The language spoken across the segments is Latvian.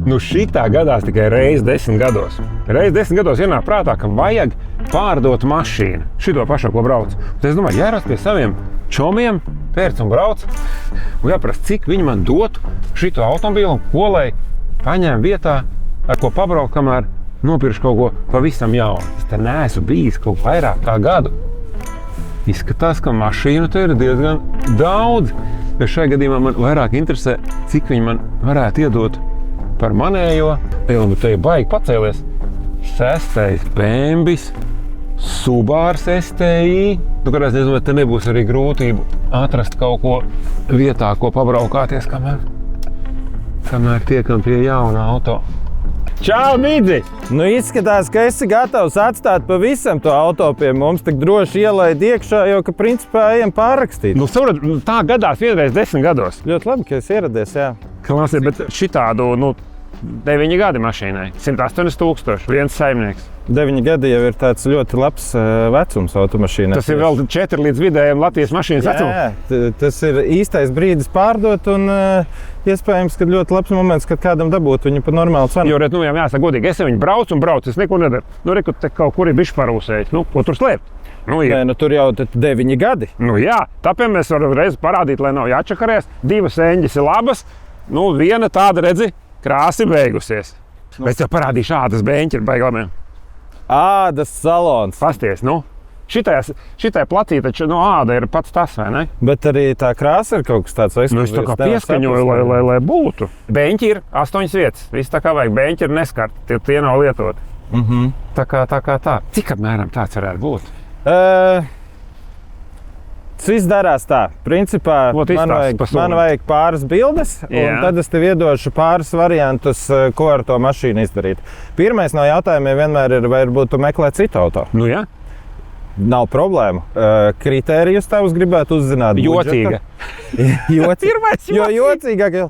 Nu šitā gadās tikai reizi 10 gados. Reizi 10 gados ienāk prātā, ka vajag pārdot mašīnu. Šito pašu, ko brauc. Tad es domāju, jārast pie saviem čomiem, pērc un brauc. Un jāprast, cik viņi man dotu šito automobīlu un ko lai paņēma vietā, ar ko pabraukt, kamēr nopirkšu kaut ko pavisam jaunu. Es te neesmu bijis kaut vairāk kā gadu. Izskatās, ka mašīnu te ir diezgan daudz. Bet šajā gadījumā man vairāk interesē, cik viņi man varētu iedot par manējo. Nu te ir baigi pacēlies. 6. Bembis, Subārs STI. Nu, kad es nezinu, vai te nebūs arī grūtību atrast kaut ko vietā, ko pabraukāties, kamēr tiekam pie jauna auto. Čau, Midzi! Nu, izskatās, ka esi gatavs atstāt pavisam to auto pie mums, tik droši ielaid iekšā, jo, ka principā ejam pārrakstīt. Nu, saprot, tā gadās vienreiz 10 gados. Ļoti labi, ka esi ieradies, jā. Klasi, bet šitādu, 9 gadi mašīnai, 108 000, viens saimnieks. 9 gadi jau ir tāds ļoti labs vecums automašīnai. Tas ir vēl 4 līdz vidējiem Latvijas mašīnas vecumam. Jā, tas ir īstais brīdis pārdot un iespējams, ka ļoti labs moments, kad kādam dabūt viņu par normālu cenu. Jo, jāsaka godīgi, es viņu braucu, es neko nedaru. Reku, te kaut kur ir bišķi parūsējis. Ko tur slēpt? Nē, tur jau 9 gadi. Jā, tāpēc mēs varam reiz parādīt, lai nav jāčakarēs. 2 eņģis ir labas, viena tāda, redzi, krāsa ir beigusies. Bet jau parādīju šādas beņķi ir baigi labiem. Ādas salons. Pasties, šitai placī taču āda ir pats tas, vai ne? Bet arī tā krāsa ir kaut kas tāds. Es tā kā pieskaņoju, lai būtu. Beņķi ir 8 vietas. Viss tā kā vajag. Beņķi ir neskarti, tie nav lietoti. Tā kā tā. Cik apmēram tāds varētu būt? Viss darās tā. Principā man vajag pāris bildes, un tad es tev iedošu pāris variantus, ko ar to mašīnu izdarīt. Pirmais no jautājumiem vienmēr ir, vai varbūt tu meklē citu auto. Jā. Nav problēmu. Kritērijus tavus gribētu uzzināt. Jocīga. Jo jocīgāk.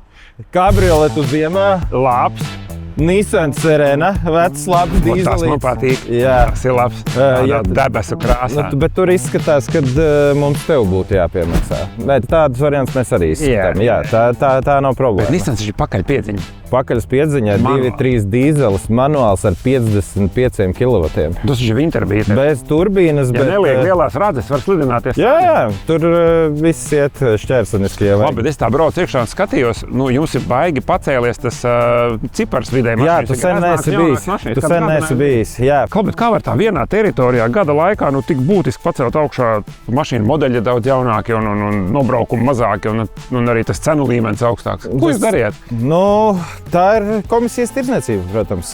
Kabrioletu ziemā. Labs. Nissan Serena, vecs, labs dīzelīts. Tas man patīk. Jā. Tas ir labs. Debesu krāsā. Bet tur izskatās, ka mums tev būtu jāpiemaksā. Bet tādus variants mēs arī izskatām. Jā, tā nav problēma. Bet Nissan ir pakaļpiedziņa. Pakaļspiedziņa ar 2.3 dīzelis, manuāls ar 55 kW. Tas ir Winterbīte. Bez turbīnas. Ja neliek lielās radzes, var slidināties. Jā, tur viss iet šķērsaniski. Labi, bet es tā braucu iekšā un skatījos, jums ir baigi pacēlies tas cipars vidēji mašīnas. Jā, tu sen neesi bijis. Jā. Kā var tā vienā teritorijā gada laikā tik būtiski pacelt augšā mašīnu modeļi daudz jaunāki un nobraukumi mazāki un arī tas cenu līmenis augstāks? Ko jūs dariet? Tā ir komisijas tirdzniecība, protams.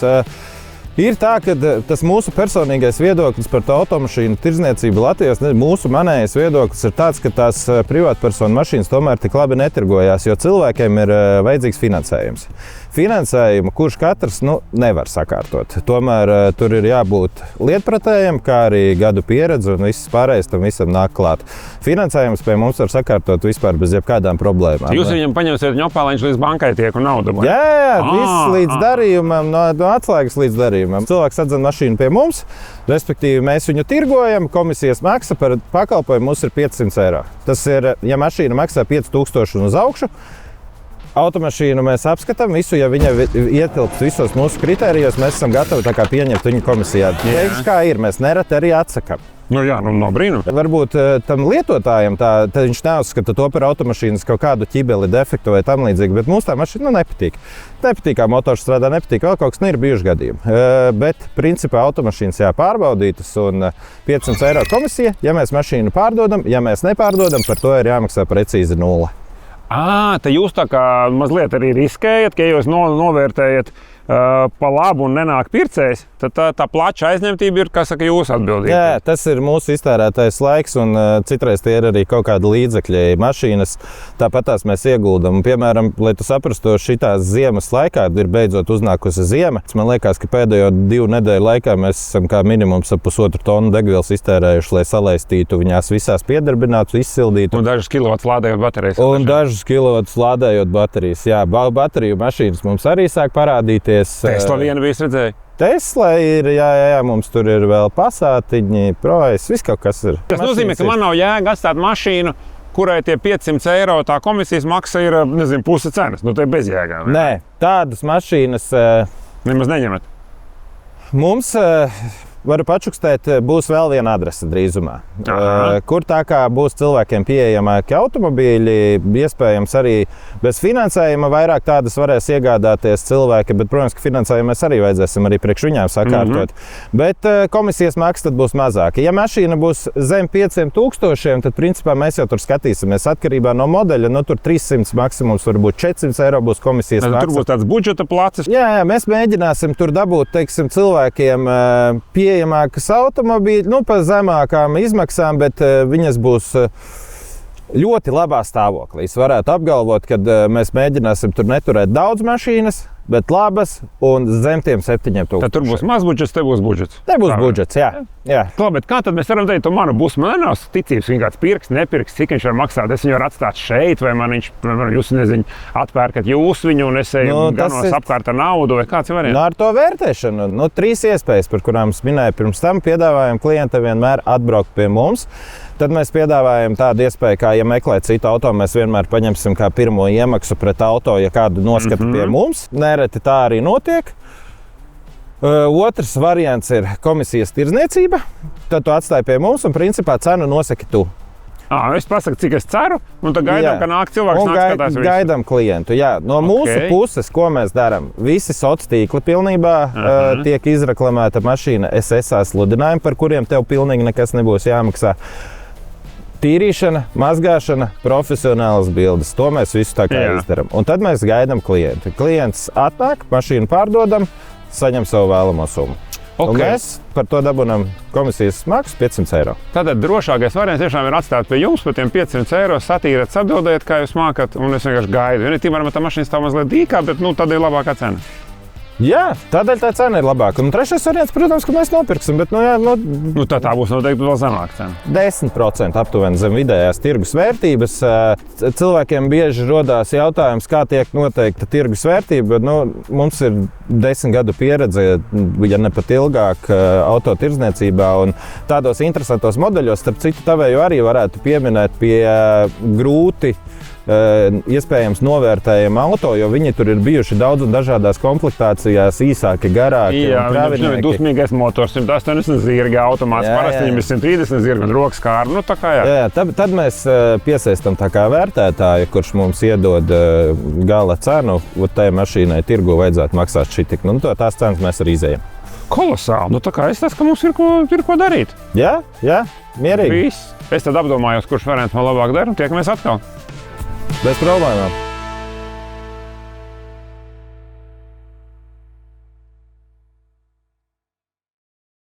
Ir tā, ka tas mūsu personīgais viedoklis par to automašīnu tirdzniecību Latvijā, manējais viedoklis ir tāds, ka tās privātpersonu mašīnas tomēr tik labi netirgojās, jo cilvēkiem ir vajadzīgs finansējums. Finansējumu, kurš katrs nevar sakārtot. Tomēr tur ir jābūt lietpratējiem, kā arī gadu pieredze un viss pārējais tam visam nāk klāt. Finansējums pie mums var sakārtot vispār bez jebkādām problēmām. Jūs viņam paņemsiet ņopā, lai viņš līdz bankai tiek un naudu. Jā, viss līdz darījumam, no atslēgas līdz darījumam. Cilvēks atdzen mašīnu pie mums, respektīvi mēs viņu tirgojam, komisijas maksa par pakalpojumu mums ir 500 eiro. Tas ir, ja mašīna maksā 5000 un uz augšu, automašīnu mēs apskatām visu, ja viņa ietilpst visos mūsu kritērijos, mēs esam gatavi tā kā pieņemt viņu komisijā. Teikšu, kā ir, mēs nereti arī atsakām. No brīnuma. Varbūt tam lietotājam tad viņš neuzskata to par automašīnas kaut kādu ķibeli, defektu vai tam līdzīgi, bet mums tā mašīna nepatīk. Nepatīk, kā motors strādā, nepatīk, vēl kaut kas ir bijuši gadījumi. Bet principā automašīnas jāpārbaudytas un 500 eiro komisija, ja mēs mašīnu pārdodam, ja mēs nepārdodam, par to ir jāmaksā precīzi 0. Te jūs tā kā mazliet arī riskējat, ka jūs novērtējat pa labu un nenāk pircējs, tad tā plaša aizņemtība ir, kā saka, jūsu atbildība. Jā, tas ir mūsu iztērētais laiks un citreiz tie ir arī kaut kādi līdzekļi mašīnas. Tāpat tās mēs ieguldam. Piemēram, lai tu saprastu, šitās ziemas laikā ir beidzot uznākusi ziema. Man liekas, ka pēdējo 2 nedēļu laikā mēs esam kā minimums 1,5 tonu degvielas iztērējuši, lai salaistītu viņās visās piedarbinātu, izsildītu. Un dažus kilovatus lādējot baterijas. Un dažus kilovatus lādējot baterijas. Jā, bateriju mašīnas mums arī sāk parādīties. Tesla viena bijis redzēja? Tesla ir, jā, mums tur ir vēl Passatiņi, Proes, viss kaut kas ir. Tas nozīmē, ka man nav jēga atstāt mašīnu kurai tie 500 eiro tā komisijas maksa ir, nezinu, puse cenas. Nu, tā ir bezjēgā. Nē, tādas mašīnas Nemaz neņemat. mums, varu pačukstēt, būs vēl viena adrese drīzumā. Aha. Kur tā kā būs cilvēkiem pieejamāki automobīļi, iespējams arī bez finansējuma vairāk tādas varēs iegādāties cilvēki, bet, protams, ka finansējumu mēs arī vajadzēsim arī priekš viņām sakārtot. Bet komisijas maksa tad būs mazāka. Ja mašīna būs zem 500 000, tad principā mēs jau tur skatīsimies atkarībā no modeļa. Nu, tur 300 maksimums, varbūt 400 eiro būs komisijas maksa. Tur būs tāds budžeta placis. Jā, mēs mēģināsim tur dabūt, teiksim, cilvēkiem pieejamākas automobīļi, nu, par zemākām izmaksām, bet viņas būs ļoti labā stāvoklī. Es varētu apgalvot, ka mēs mēģināsim tur neturēt daudz mašīnas, bet labas un zem tiem 7,000. Tad tur būs maz budžets, te būs budžets. Te būs budžets, jā. Labi, bet kā tad mēs varam teikt, to manu būs? Man nav ticības, viņa kāds pirks, nepirks, cik viņš var maksāt. Es viņu varu atstāt šeit, vai man viņš, jūs nezinu, atpērkat jūs viņu un es eju ganos apkārt ar naudu, vai kāds variants? Nu, ar to vērtēšanu, 3 iespējas, par kurām es minēju pirms tam, piedāvājam klientam vienmēr atbraukt pie mums. Tad mēs piedāvājam tādu iespēju, kā, ja meklē citu auto, mēs vienmēr paņemsim kā pirmo iemaksu pret auto, ja kādu noskata pie mums. Nereti tā arī notiek. Otrs variants ir komisijas tirdzniecība. Tad tu atstāji pie mums un principā cenu nosaki tu. Es pasaku, cik es ceru, un tad gaidām, ka nāk cilvēks, nāk skatās visu. Gaidām klientu, jā. No mūsu puses, ko mēs darām? Visi sociālie tīkli pilnībā tiek izreklamēta mašīna SSA sludinājumi, par kuriem tev pilnīgi nekas nebūs jāmaksā. Tīrīšana, mazgāšana, profesionālas bildes. To mēs visu tā kā izdarām. Un tad mēs gaidām klientu. Klients atnāk, mašīnu pārdodam, saņem savu vēlamo summu. Un mēs par to dabūjam komisijas maksu 500 eiro. Tātad drošākais variants tiešām ir atstāt pie jums par tiem 500 eiro, satīrēt, atbildēt, kā jūs mākat, un es vienkārši gaidu. Ja tīmēr tā mašīna stāv mazliet dīkā, bet tad ir labākā cena. Jā, tādēļ tā cena ir labāka. Un trešais variants, protams, ka mēs nopirksim, bet tā būs noteikti vēl zemāka cena. 10% aptuveni zem vidējās tirgus vērtības. Cilvēkiem bieži rodās jautājums, kā tiek noteikta tirgus vērtība. Mums ir 10 gadu pieredze, ja ne pat ilgāk, autotirdzniecībā un tādos interesantos modeļos. Starp citu, tavēju arī varētu pieminēt pie grūti iespējams novērtējama auto, jo viņi tur ir bijuši daudz un dažādās komplektācijās, īsāki, garāki. Jā, viņam ir dusmīgais motors, 180 zirgi, automāts, parasti viņam ir 130 zirgi un rokas kārna. Tad mēs piesaistam tā kā vērtētāju, kurš mums iedod gala cenu, tai mašīnai tirgu vajadzētu maksāt šitik. Tās cenas mēs arī izējam. Kolosāli. Tā kā es tas, ka mums ir ko darīt. Jā, mierīgi. Viss. Es tad apdomājos, kurš variants man labāk dara, un tiekamies atkal. Bez problēmām.